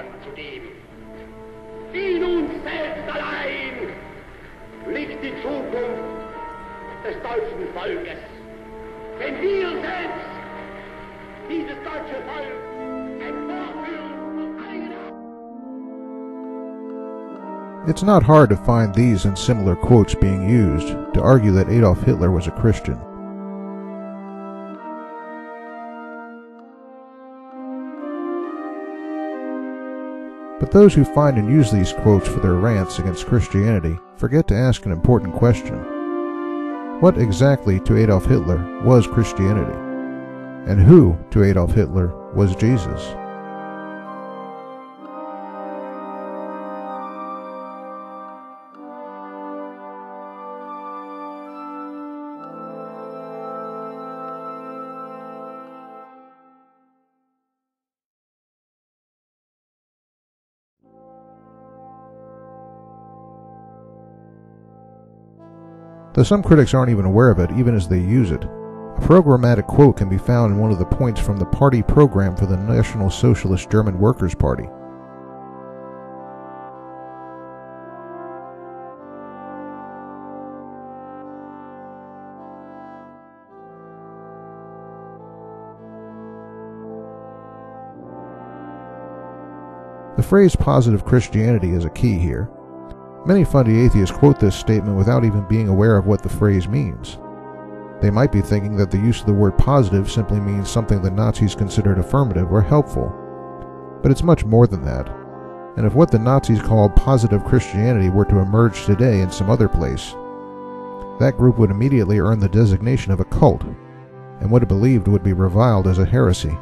Opfern zu geben. In uns selbst allein liegt die Zukunft des deutschen Volkes. Wenn wir selbst, dieses deutsche Volk, It's not hard to find these and similar quotes being used to argue that Adolf Hitler was a Christian. But those who find and use these quotes for their rants against Christianity forget to ask an important question. What exactly to Adolf Hitler was Christianity? And who to Adolf Hitler was Jesus? Though some critics aren't even aware of it, even as they use it, a programmatic quote can be found in one of the points from the party program for the National Socialist German Workers' Party. The phrase positive Christianity is a key here. Many Fundy atheists quote this statement without even being aware of what the phrase means. They might be thinking that the use of the word positive simply means something the Nazis considered affirmative or helpful. But it's much more than that. And if what the Nazis called positive Christianity were to emerge today in some other place, that group would immediately earn the designation of a cult, and what it believed would be reviled as a heresy.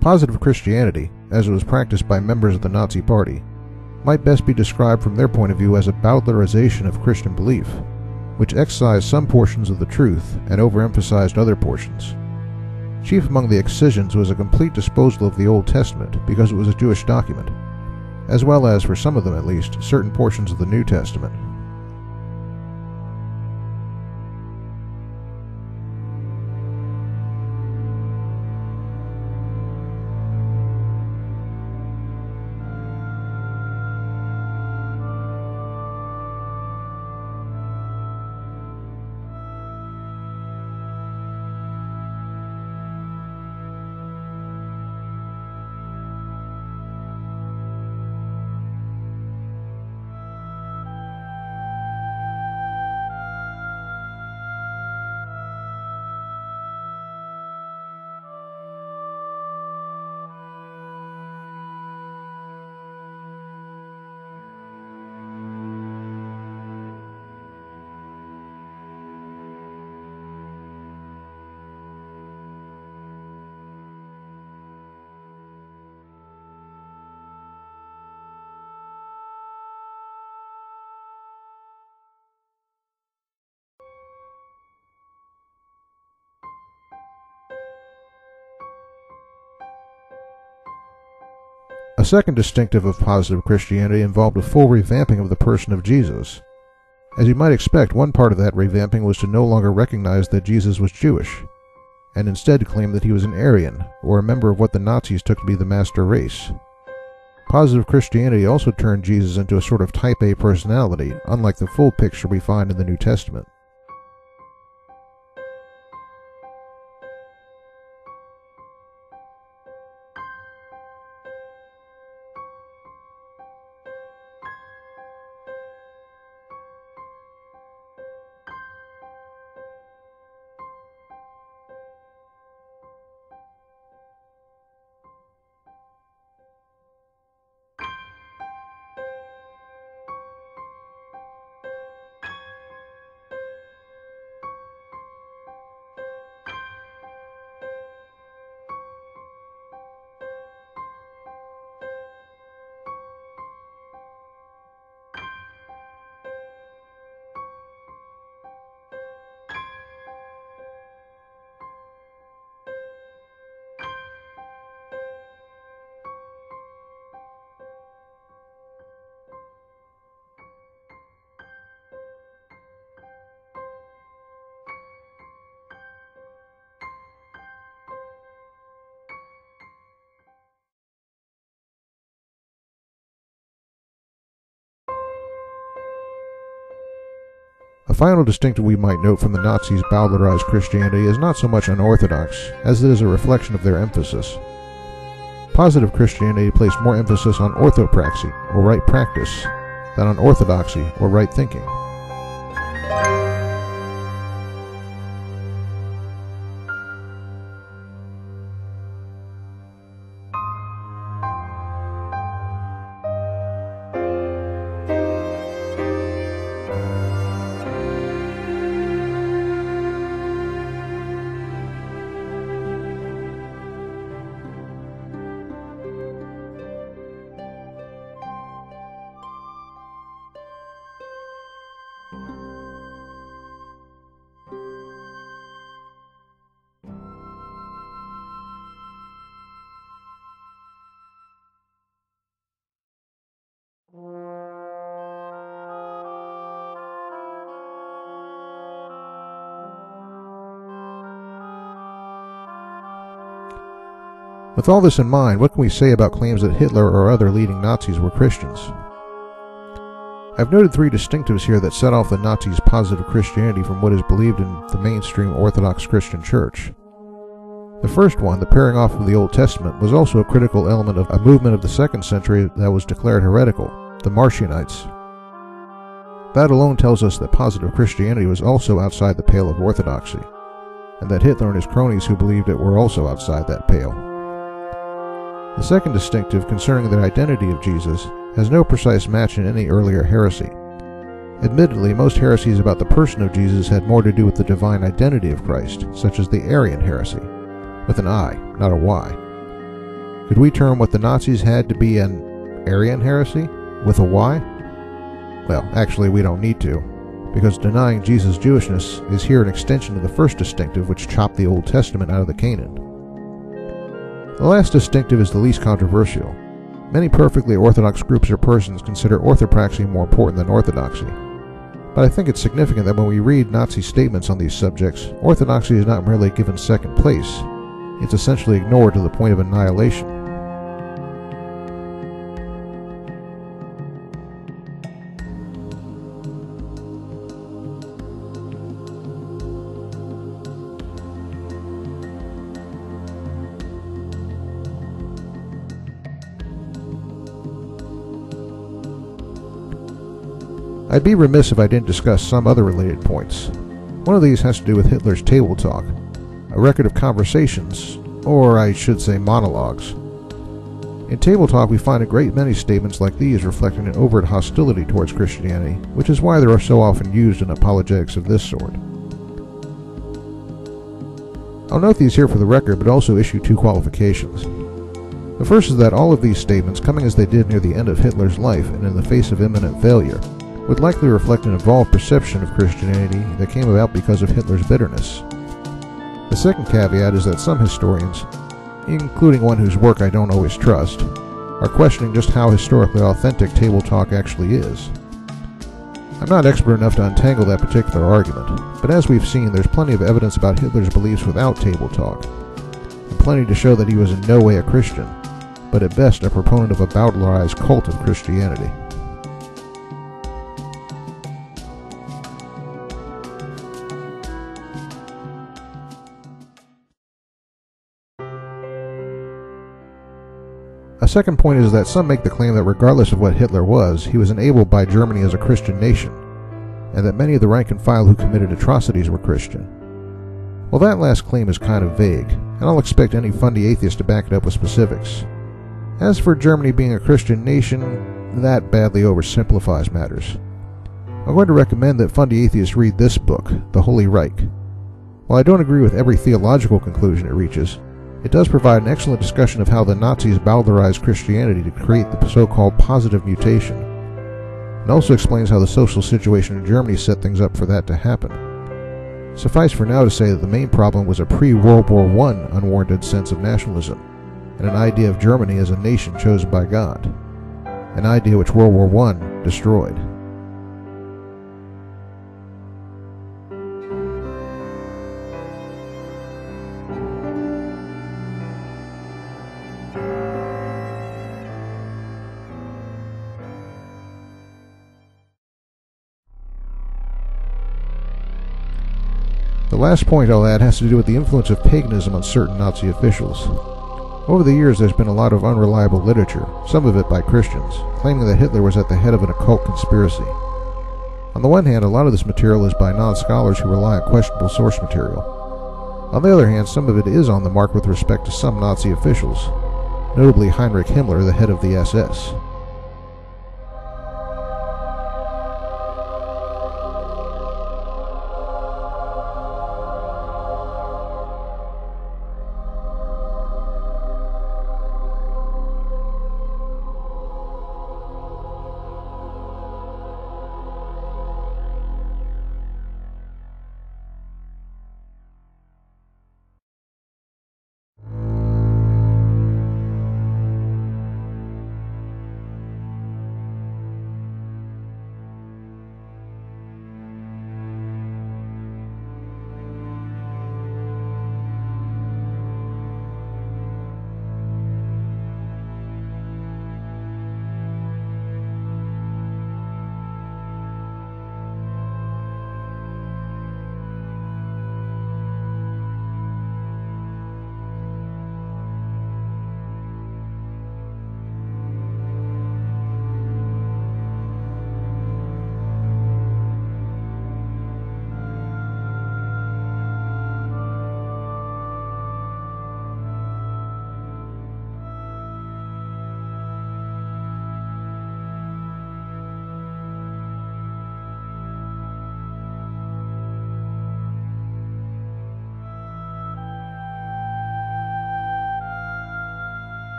Positive Christianity, as it was practiced by members of the Nazi Party, might best be described from their point of view as a Bowdlerization of Christian belief, which excised some portions of the truth and overemphasized other portions. Chief among the excisions was a complete disposal of the Old Testament because it was a Jewish document, as well as, for some of them at least, certain portions of the New Testament. A second distinctive of positive Christianity involved a full revamping of the person of Jesus. As you might expect, one part of that revamping was to no longer recognize that Jesus was Jewish, and instead claim that he was an Aryan, or a member of what the Nazis took to be the master race. Positive Christianity also turned Jesus into a sort of type A personality, unlike the full picture we find in the New Testament. A final distinctive we might note from the Nazis' bowdlerized Christianity is not so much unorthodox as it is a reflection of their emphasis. Positive Christianity placed more emphasis on orthopraxy, or right practice, than on orthodoxy, or right thinking. With all this in mind, what can we say about claims that Hitler or other leading Nazis were Christians? I've noted three distinctives here that set off the Nazis' positive Christianity from what is believed in the mainstream Orthodox Christian Church. The first one, the pairing off of the Old Testament, was also a critical element of a movement of the 2nd century that was declared heretical, the Marcionites. That alone tells us that positive Christianity was also outside the pale of orthodoxy, and that Hitler and his cronies who believed it were also outside that pale. The second distinctive concerning the identity of Jesus has no precise match in any earlier heresy. Admittedly, most heresies about the person of Jesus had more to do with the divine identity of Christ, such as the Arian heresy, with an I, not a Y. Could we term what the Nazis had to be an Arian heresy, with a Y? Well, actually we don't need to, because denying Jesus' Jewishness is here an extension of the first distinctive which chopped the Old Testament out of the Canon. The last distinctive is the least controversial. Many perfectly orthodox groups or persons consider orthopraxy more important than orthodoxy. But I think it's significant that when we read Nazi statements on these subjects, orthodoxy is not merely given second place, it's essentially ignored to the point of annihilation. I'd be remiss if I didn't discuss some other related points. One of these has to do with Hitler's table talk, a record of conversations, or I should say monologues. In table talk we find a great many statements like these reflecting an overt hostility towards Christianity, which is why they are so often used in apologetics of this sort. I'll note these here for the record, but also issue two qualifications. The first is that all of these statements, coming as they did near the end of Hitler's life and in the face of imminent failure, would likely reflect an evolved perception of Christianity that came about because of Hitler's bitterness. The second caveat is that some historians, including one whose work I don't always trust, are questioning just how historically authentic table talk actually is. I'm not expert enough to untangle that particular argument, but as we've seen, there's plenty of evidence about Hitler's beliefs without table talk, and plenty to show that he was in no way a Christian, but at best a proponent of a bowdlerized cult of Christianity. A second point is that some make the claim that regardless of what Hitler was, he was enabled by Germany as a Christian nation, and that many of the rank and file who committed atrocities were Christian. Well, that last claim is kind of vague, and I'll expect any Fundy atheist to back it up with specifics. As for Germany being a Christian nation, that badly oversimplifies matters. I'm going to recommend that Fundy atheists read this book, The Holy Reich. While I don't agree with every theological conclusion it reaches, it does provide an excellent discussion of how the Nazis bowdlerized Christianity to create the so-called positive mutation. It also explains how the social situation in Germany set things up for that to happen. Suffice for now to say that the main problem was a pre-World War I unwarranted sense of nationalism, and an idea of Germany as a nation chosen by God, an idea which World War I destroyed. last point I'll add has to do with the influence of paganism on certain Nazi officials. Over the years there's been a lot of unreliable literature, some of it by Christians, claiming that Hitler was at the head of an occult conspiracy. On the one hand, a lot of this material is by non-scholars who rely on questionable source material. On the other hand, some of it is on the mark with respect to some Nazi officials, notably Heinrich Himmler, the head of the SS.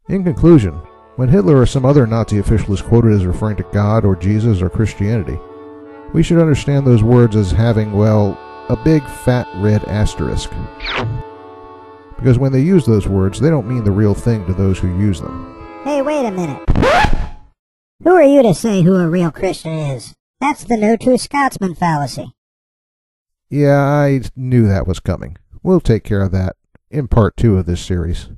In conclusion, when Hitler or some other Nazi official is quoted as referring to God or Jesus or Christianity, we should understand those words as having, well, a big fat red asterisk. Because when they use those words, they don't mean the real thing to those who use them. Hey, wait a minute. Who are you to say who a real Christian is? That's the no true Scotsman fallacy. Yeah, I knew that was coming. We'll take care of that in part 2 of this series.